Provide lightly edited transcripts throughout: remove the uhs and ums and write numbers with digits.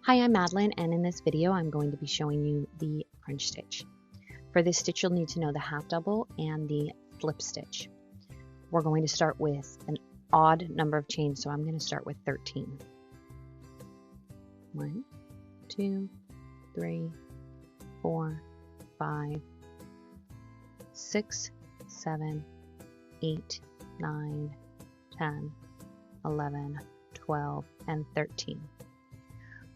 Hi, I'm Madeline, and in this video I'm going to be showing you the crunch stitch. For this stitch you'll need to know the half double and the slip stitch. We're going to start with an odd number of chains, so I'm going to start with 13. 1, 2, 3, 4, 5, 6, 7, 8, 9, 10, 11, 12, and 13.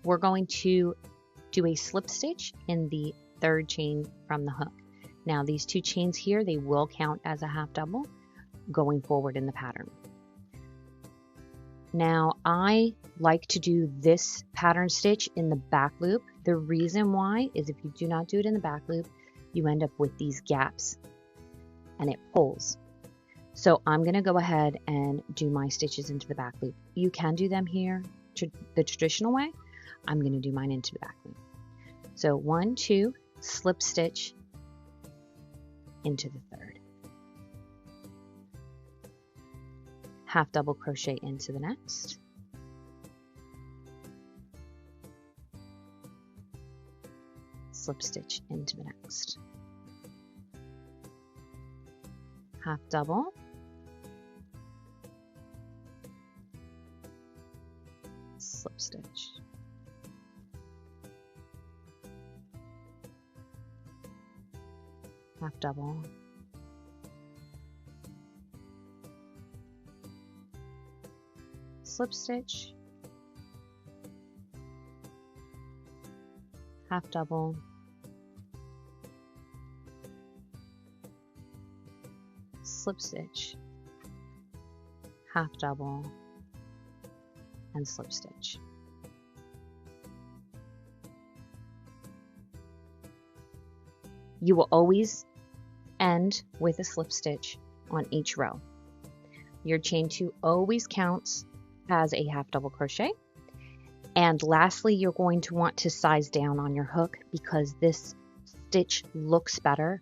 We're going to do a slip stitch in the third chain from the hook. Now these two chains here, they will count as a half double going forward in the pattern. Now I like to do this pattern stitch in the back loop. The reason why is if you do not do it in the back loop, you end up with these gaps and it pulls. So I'm going to go ahead and do my stitches into the back loop. You can do them here the traditional way. I'm going to do mine into the back loop. So 1, 2, slip stitch into the third. Half double crochet into the next. Slip stitch into the next. Half double. Slip stitch. Half double. Slip stitch. Half double. Slip stitch. Half double. And slip stitch. You will always end with a slip stitch on each row. Your chain 2 always counts as a half double crochet. And lastly, you're going to want to size down on your hook because this stitch looks better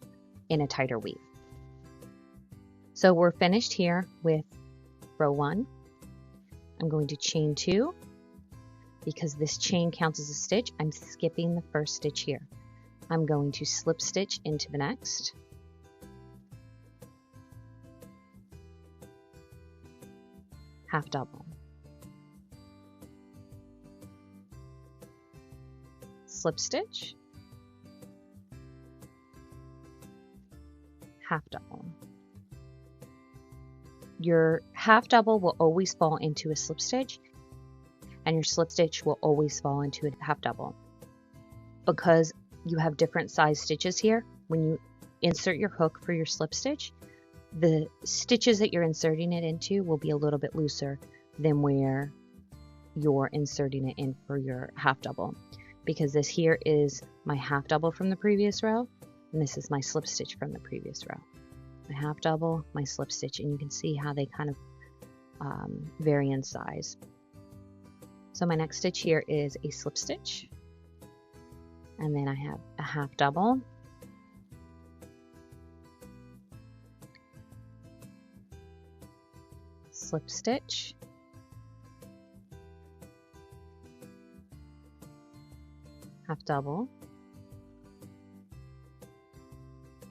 in a tighter weave. So we're finished here with row 1. I'm going to chain 2. Because this chain counts as a stitch, I'm skipping the first stitch here. I'm going to slip stitch into the next. Half double. Slip stitch. Half double. Your half double will always fall into a slip stitch, and your slip stitch will always fall into a half double. Because you have different size stitches here, when you insert your hook for your slip stitch, the stitches that you're inserting it into will be a little bit looser than where you're inserting it in for your half double. Because this here is my half double from the previous row, and this is my slip stitch from the previous row. My half double, my slip stitch, and you can see how they kind of vary in size. So my next stitch here is a slip stitch, and then I have a half double, slip stitch, half double,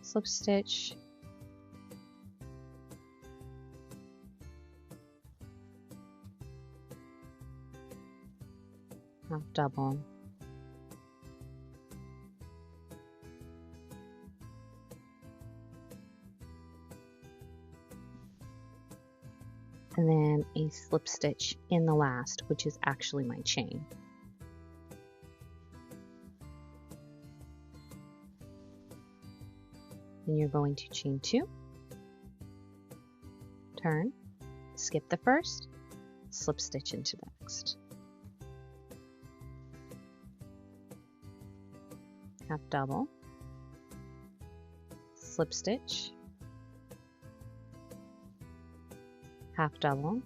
slip stitch, half double, and then a slip stitch in the last, which is actually my chain. Then you're going to chain 2, turn, skip the first, slip stitch into the next. Half double, slip stitch, half double,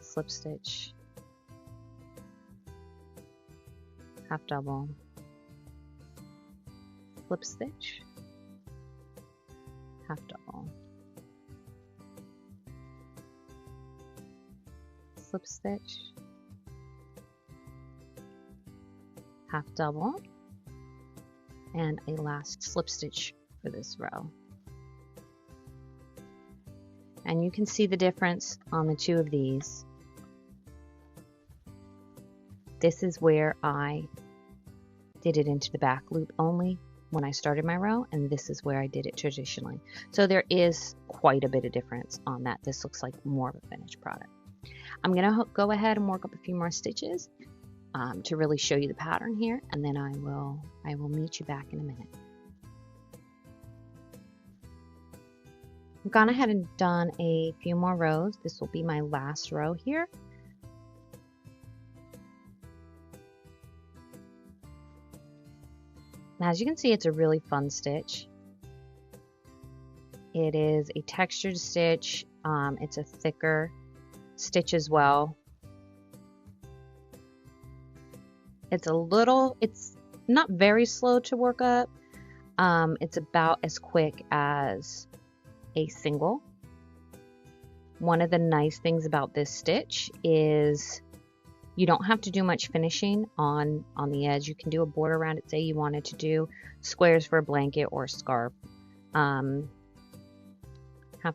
slip stitch, half double, slip stitch, half double, slip stitch, half double, and a last slip stitch for this row. And you can see the difference on the two of these. This is where I did it into the back loop only when I started my row, and this is where I did it traditionally. So there is quite a bit of difference on that. This looks like more of a finished product. I'm going to go ahead and work up a few more stitches to really show you the pattern here, and then I will meet you back in a minute. I've gone ahead and done a few more rows. This will be my last row here. Now, as you can see, it's a really fun stitch. It is a textured stitch. It's a thicker stitch as well. It's not very slow to work up. It's about as quick as a single. One of the nice things about this stitch is you don't have to do much finishing on the edge. You can do a border around it. Say you wanted to do squares for a blanket or a scarf. Half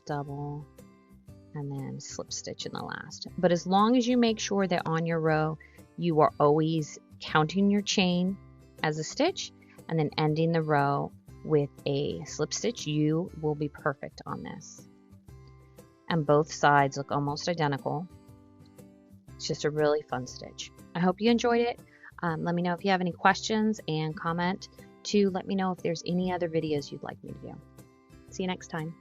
double and then slip stitch in the last. But as long as you make sure that on your row you are always counting your chain as a stitch and then ending the row with a slip stitch, you will be perfect on this. And both sides look almost identical. It's just a really fun stitch. I hope you enjoyed it. Let me know if you have any questions, and comment to let me know if there's any other videos you'd like me to do. See you next time.